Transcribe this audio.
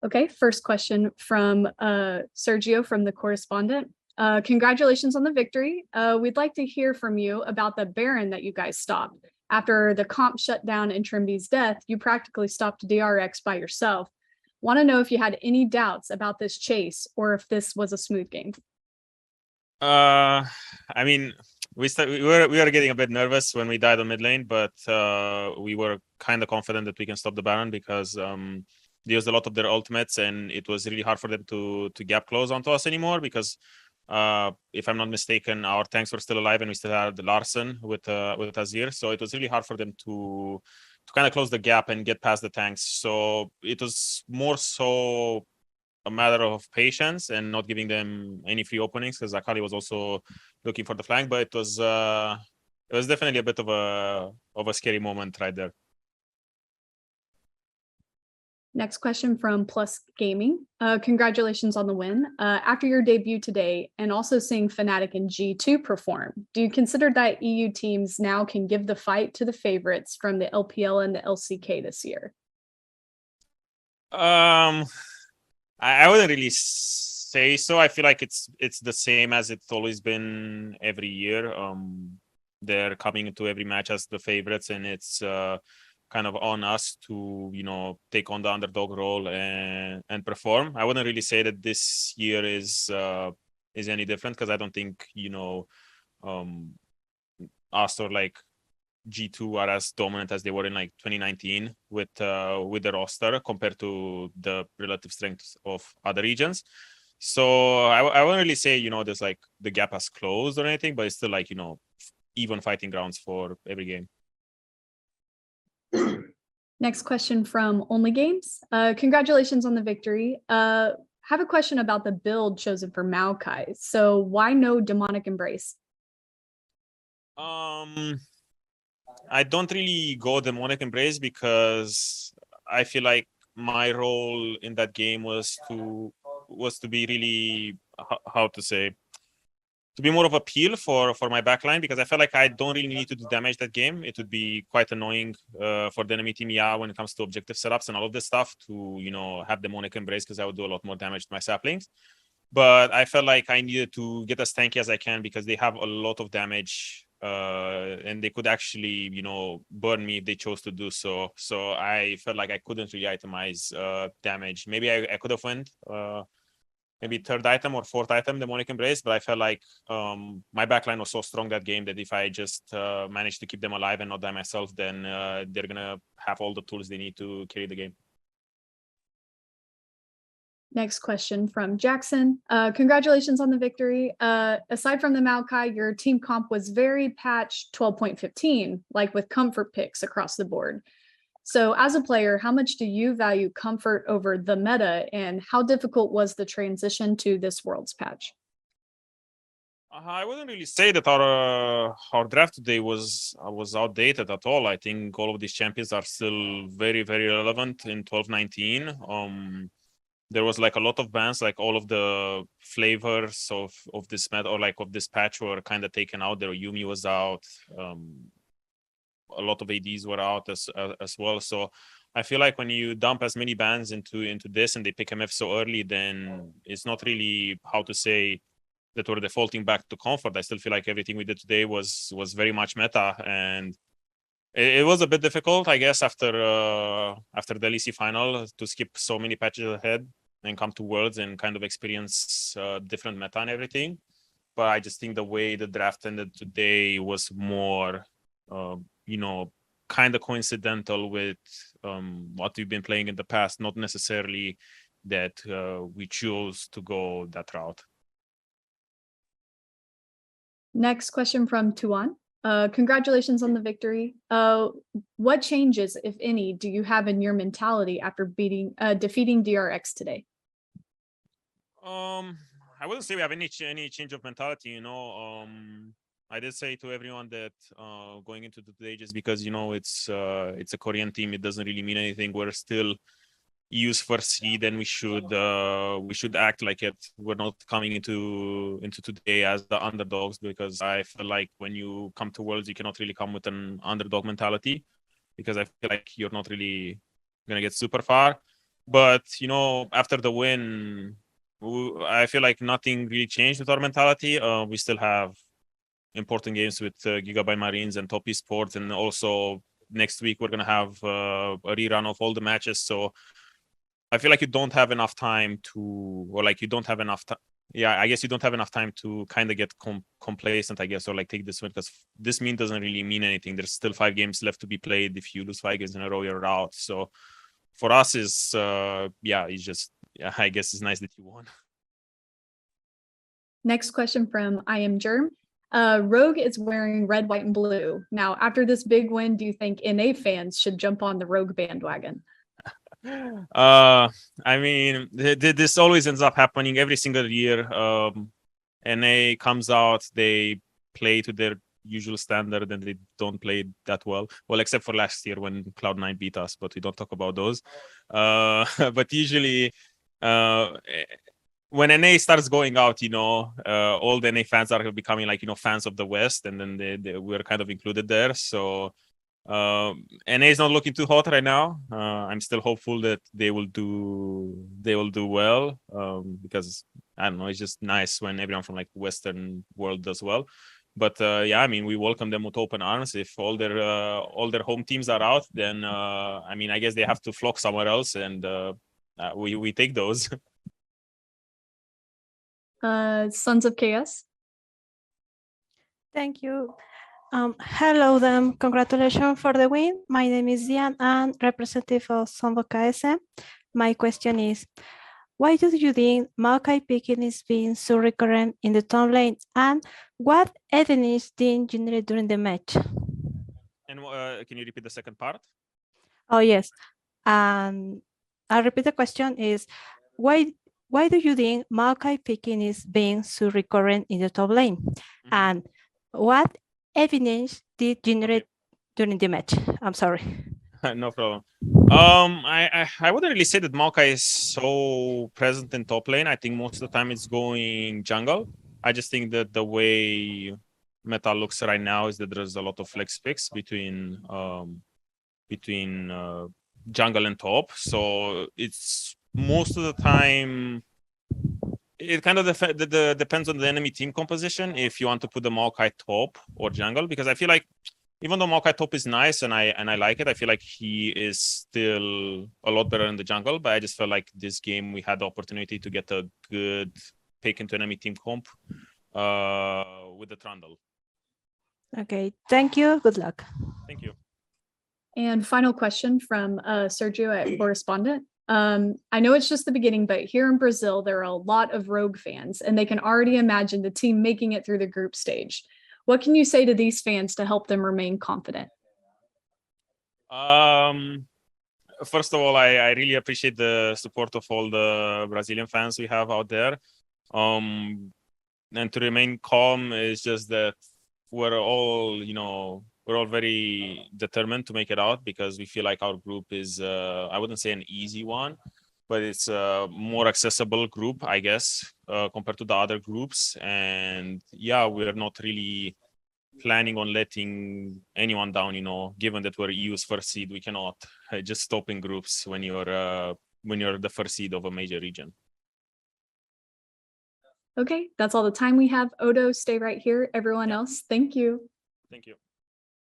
Okay, first question from Sergio from the correspondent. Congratulations on the victory. We'd like to hear from you about the Baron that you guys stopped. After the comp shut down and Trimby's death, you practically stopped DRX by yourself. Want to know if you had any doubts about this chase or if this was a smooth game. I mean, we were getting a bit nervous when we died on mid lane, but we were kind of confident that we can stop the Baron because they used a lot of their ultimates, and it was really hard for them to gap close onto us anymore because if I'm not mistaken, our tanks were still alive and we still had Larson with Azir, so it was really hard for them to kind of close the gap and get past the tanks. So it was more so a matter of patience and not giving them any free openings because Akali was also looking for the flank, but it was definitely a bit of a scary moment right there. Next question from Plus Gaming. Congratulations on the win. After your debut today and also seeing Fnatic and G2 perform, do you consider that EU teams now can give the fight to the favorites from the LPL and the LCK this year? I wouldn't really say so. I feel like it's the same as it's always been every year. They're coming into every match as the favorites, and it's kind of on us to, you know, take on the underdog role and perform. I wouldn't really say that this year is any different because I don't think, you know, us or like G2 are as dominant as they were in like 2019 with the roster compared to the relative strength of other regions. So I wouldn't really say, you know, there's like the gap has closed or anything, but it's still like, you know, even fighting grounds for every game. Next question from Only Games. Congratulations on the victory. Have a question about the build chosen for Maokai. So why no Demonic Embrace? I don't really go Demonic Embrace because I feel like my role in that game was to be really, how to say, to be more of a peel for my backline, because I felt like I don't really need to do damage that game. It would be quite annoying for the enemy team, yeah, when it comes to objective setups and all of this stuff to, you know, have Demonic Embrace because I would do a lot more damage to my saplings. But I felt like I needed to get as tanky as I can because they have a lot of damage and they could actually, you know, burn me if they chose to do so. So I felt like I couldn't really itemize damage. Maybe I could have went maybe third item or fourth item, Demonic Embrace, but I felt like my backline was so strong that game that if I just managed to keep them alive and not die myself, then they're gonna have all the tools they need to carry the game. Next question from Jackson. Congratulations on the victory. Aside from the Maokai, your team comp was very patch 12.15, like with comfort picks across the board. So as a player, how much do you value comfort over the meta, and how difficult was the transition to this Worlds patch? I wouldn't really say that our draft today was outdated at all. I think all of these champions are still very, very relevant in 12-19. There was like a lot of bans, like all of the flavors of this meta or like of this patch were kind of taken out. There, Yumi was out. A lot of ADs were out as well. So I feel like when you dump as many bans into this and they pick MF so early, then it's not really, how to say, that we're defaulting back to comfort. I still feel like everything we did today was very much meta, and it was a bit difficult, I guess, after the LEC final to skip so many patches ahead and come to Worlds and kind of experience different meta and everything. But I just think the way the draft ended today was more, you know, kind of coincidental with what we've been playing in the past, not necessarily that we chose to go that route. Next question from Tuan. Congratulations on the victory. What changes, if any, do you have in your mentality after defeating DRX today? I wouldn't say we have any change of mentality. You know, I did say to everyone that going into today, just because, you know, it's a Korean team, it doesn't really mean anything. We're still use first seed, and we should act like it. We're not coming into today as the underdogs, because I feel like when you come to Worlds, you cannot really come with an underdog mentality, because I feel like you're not really gonna get super far. But after the win, I feel like nothing really changed with our mentality. We still have important games with Gigabyte Marines and Top Esports, and also next week we're gonna have a rerun of all the matches. So I feel like you don't have enough time to, or like you don't have enough time. Yeah, I guess you don't have enough time to kind of get complacent, I guess, or like take this win, because this mean doesn't really mean anything. There's still 5 games left to be played. If you lose 5 games in a row, you're out. So for us, is it's just, I guess it's nice that you won. Next question from I am Germ. Rogue is wearing red, white, and blue. Now, after this big win, do you think NA fans should jump on the Rogue bandwagon? I mean, this always ends up happening every single year. NA comes out, they play to their usual standard, and they don't play that well. Well, except for last year when Cloud9 beat us, but we don't talk about those. But usually, when NA starts going out, all the NA fans are becoming like, fans of the West, and then we're kind of included there. So NA is not looking too hot right now. I'm still hopeful that they will do well, because I don't know, it's just nice when everyone from like Western world does well. But I mean, we welcome them with open arms. If all their home teams are out, then I mean, I guess they have to flock somewhere else, and we take those. Sons of Chaos. Thank you. Hello then, congratulations for the win. My name is Diane and representative of Sombo KS. My question is, why do you think Maokai picking is being so recurrent in the top lane, and what evidence did generate during the match? And can you repeat the second part? Oh yes, and I'll repeat the question is, why do you think Maokai picking is being so recurrent in the top lane, and what evidence did generate during the match? I'm sorry. No problem. I wouldn't really say that Maokai is so present in top lane. I think most of the time it's going jungle. I just think that the way meta looks right now is that there's a lot of flex picks between jungle and top. So it's most of the time it kind of depends on the enemy team composition if you want to put the Maokai top or jungle, because I feel like even though Maokai top is nice and I like it, I feel like he is still a lot better in the jungle. But I just felt like this game we had the opportunity to get a good pick into enemy team comp with the Trundle. Okay, thank you. Good luck. Thank you. And final question from Sergio at Correspondent. I know it's just the beginning, but here in Brazil, there are a lot of Rogue fans, and they can already imagine the team making it through the group stage. What can you say to these fans to help them remain confident? First of all, I really appreciate the support of all the Brazilian fans we have out there. And to remain calm is just that we're all very determined to make it out, because we feel like our group is, I wouldn't say an easy one, but it's a more accessible group, I guess, compared to the other groups. And we're not really planning on letting anyone down, given that we're EU's first seed. We cannot just stop in groups when you're the first seed of a major region. Okay, that's all the time we have. Odo, stay right here. Everyone else, thank you. Thank you.